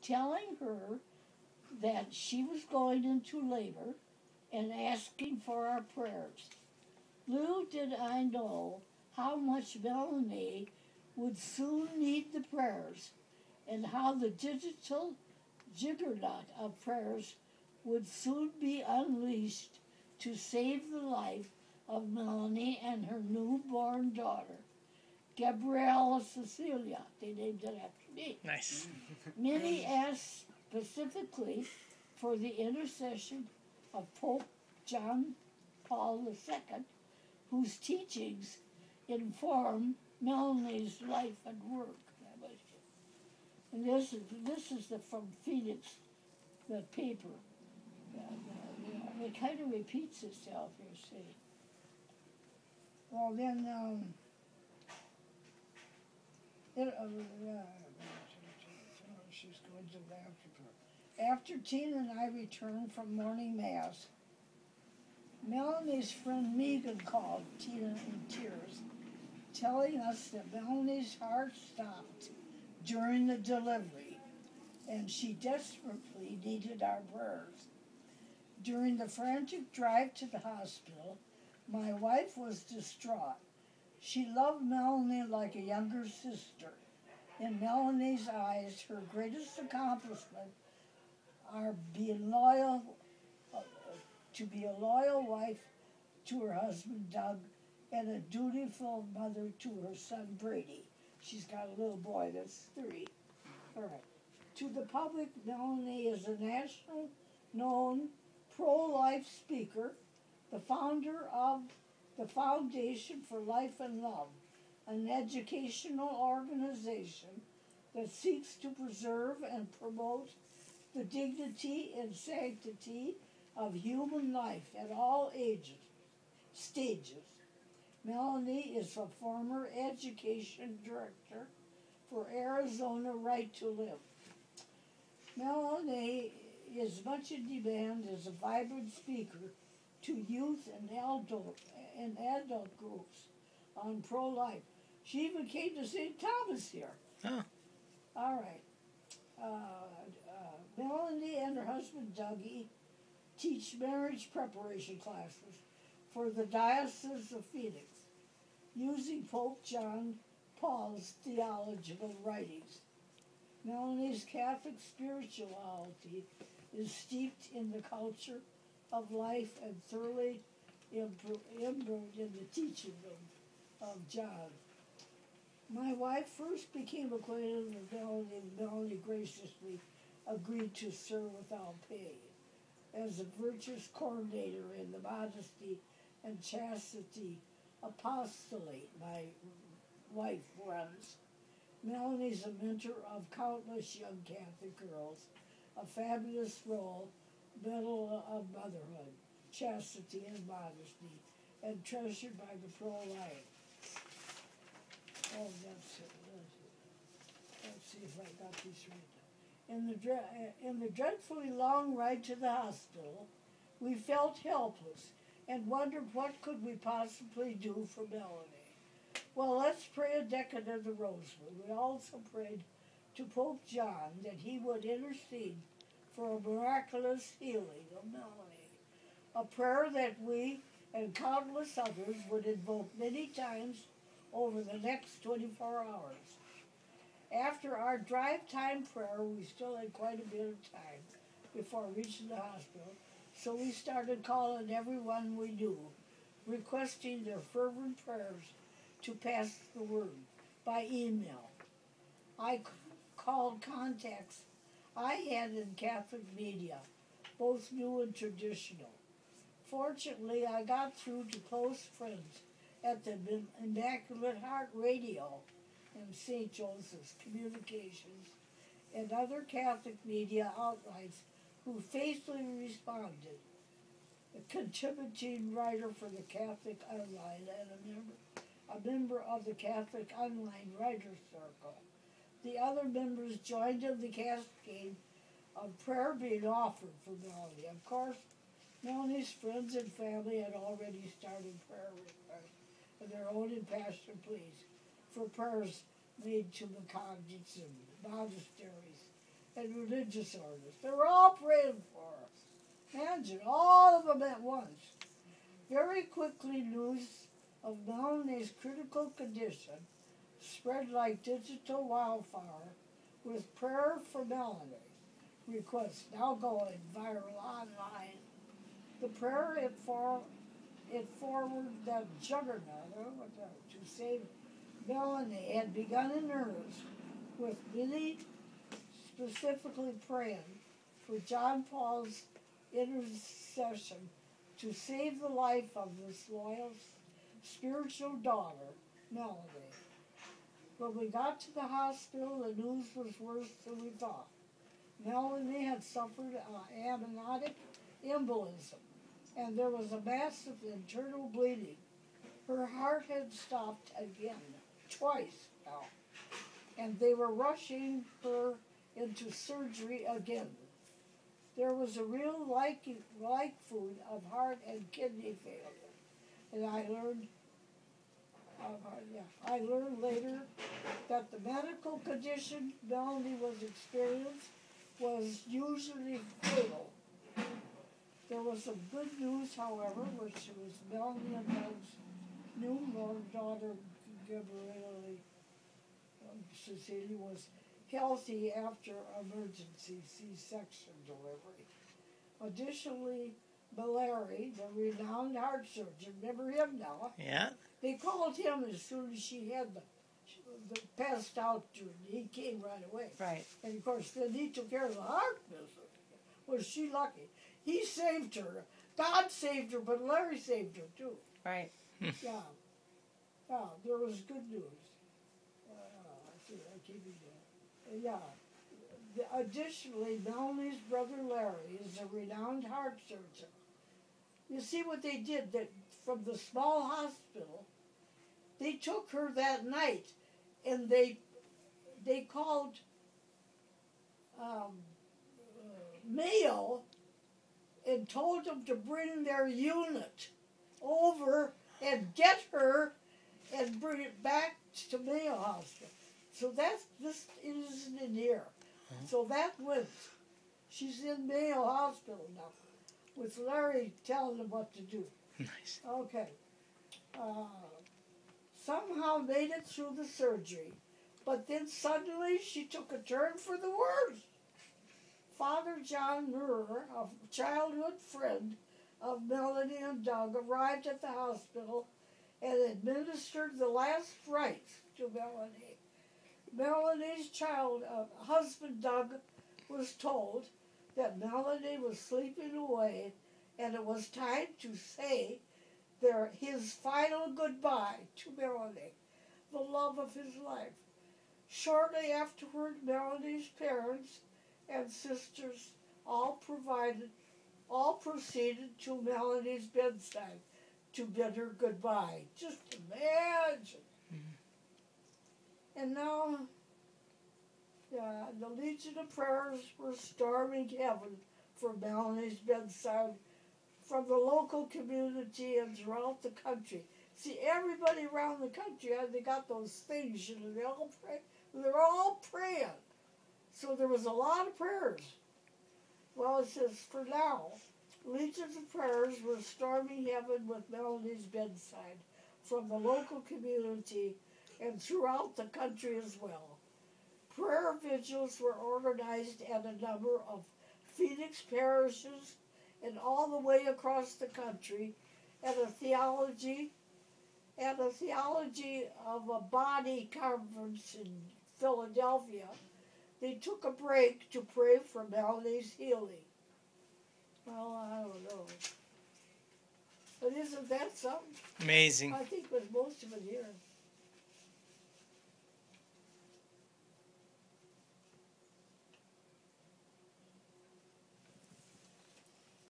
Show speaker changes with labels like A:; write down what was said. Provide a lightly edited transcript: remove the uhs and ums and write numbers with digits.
A: telling her that she was going into labor and asking for our prayers. Little did I know how much Melanie would soon need the prayers, and how the digital juggernaut of prayers would soon be unleashed to save the life of Melanie and her newborn daughter, Gabriella Cecilia. They named it after me.
B: Nice.
A: Many asked specifically for the intercession of Pope John Paul II, whose teachings inform Melanie's life and work. And this is from Phoenix, the paper. It kind of repeats itself here, see. Well, then, she's going to laugh. After Tina and I returned from morning mass, Melanie's friend Megan called Tina in tears, telling us that Melanie's heart stopped during the delivery, and she desperately needed our prayers. During the frantic drive to the hospital, my wife was distraught. She loved Melanie like a younger sister. In Melanie's eyes, her greatest accomplishment are being loyal, to be a loyal wife to her husband Doug, and a dutiful mother to her son Brady. She's got a little boy that's 3. All right. To the public, Melanie is a national known pro-life speaker, the founder of the Foundation for Life and Love, an educational organization that seeks to preserve and promote the dignity and sanctity of human life at all stages. Melanie is a former education director for Arizona Right to Live. Melanie is much in demand as a vibrant speaker to youth and adult groups on pro-life. She even came to St. Thomas here.
B: Oh.
A: All right. Melanie and her husband Dougie teach marriage preparation classes for the Diocese of Phoenix, using Pope John Paul's theological writings. Melanie's Catholic spirituality is steeped in the culture of life and thoroughly imbued in the teaching of John. My wife first became acquainted with Melanie, and Melanie graciously agreed to serve without pay as a virtuous coordinator in the modesty and chastity apostolate my wife runs. Melanie's a mentor of countless young Catholic girls, a fabulous role model of motherhood, chastity, and modesty, and treasured by the pro-life. Oh, that's it. Let's see if I got these right. In the dreadfully long ride to the hospital, we felt helpless and wondered what could we possibly do for Melanie. Well, let's pray a decade of the Rosary. We also prayed to Pope John that he would intercede for a miraculous healing of Melanie, a prayer that we and countless others would invoke many times over the next 24 hours. After our drive time prayer, we still had quite a bit of time before reaching the hospital, so we started calling everyone we knew, requesting their fervent prayers to pass the word by email. I called contacts I had in Catholic media, both new and traditional. Fortunately, I got through to close friends at the Immaculate Heart Radio and St. Joseph's Communications and other Catholic media outlets who faithfully responded. A contributing writer for the Catholic Online and a member of the Catholic Online Writers Circle. The other members joined in the cascade of prayer being offered for Melanie. Of course, Melanie's friends and family had already started prayer requests of their own impassioned pleas for prayers made to the convents and monasteries and religious orders. They were all praying for her. Imagine, all of them at once. Very quickly, news of Melanie's critical condition spread like digital wildfire, with prayer for Melanie requests now going viral online. The prayer it forwarded that juggernaut to save Melanie had begun in earnest, with many specifically praying for John Paul's intercession to save the life of this loyal spiritual daughter, Melanie. When we got to the hospital, the news was worse than we thought. Melanie had suffered an amniotic embolism, and there was a massive internal bleeding. Her heart had stopped again, twice now, and they were rushing her into surgery again. There was a real like food of heart and kidney failure, and I learned later that the medical condition Melanie was experiencing was usually fatal. There was some good news, however, which was Melanie and Doug's newborn daughter, Gabrielle Cecilia, was healthy after emergency C-section delivery. Additionally, Melanie, the renowned heart surgeon, remember him now?
B: Yeah.
A: They called him as soon as she had the passed out. He came right away.
B: Right.
A: And of course, then he took care of the heart business. Was she lucky? He saved her. God saved her, but Larry saved her too.
B: Right.
A: Yeah. Yeah, there was good news. Additionally, Melanie's brother Larry is a renowned heart surgeon. You see what they did? That from the small hospital, they took her that night, and they called Mayo and told them to bring their unit over and get her and bring it back to Mayo Hospital. So this isn't in here. So that wins. She's in Mayo Hospital now, with Larry telling them what to do.
B: Nice.
A: Okay. Somehow made it through the surgery, but then suddenly she took a turn for the worse. Father John Murr, a childhood friend of Melanie and Doug, arrived at the hospital and administered the last rites to Melanie. Melanie's husband Doug was told that Melanie was sleeping away and it was time to say his final goodbye to Melanie, the love of his life. Shortly afterward, Melanie's parents and sisters all proceeded to Melanie's bedside to bid her goodbye. Just imagine. And now, the Legion of Prayers were storming heaven for Melanie's bedside from the local community and throughout the country. See, everybody around the country, they got those things, they all pray. They're all praying. So there was a lot of prayers. Well, it says, for now, legions of prayers were storming heaven with Melanie's bedside from the local community and throughout the country as well. Prayer vigils were organized at a number of Phoenix parishes and all the way across the country, at a theology of a body conference in Philadelphia. They took a break to pray for Melanie's healing. Well, I don't know. But isn't that something?
B: Amazing.
A: I think with most of it here.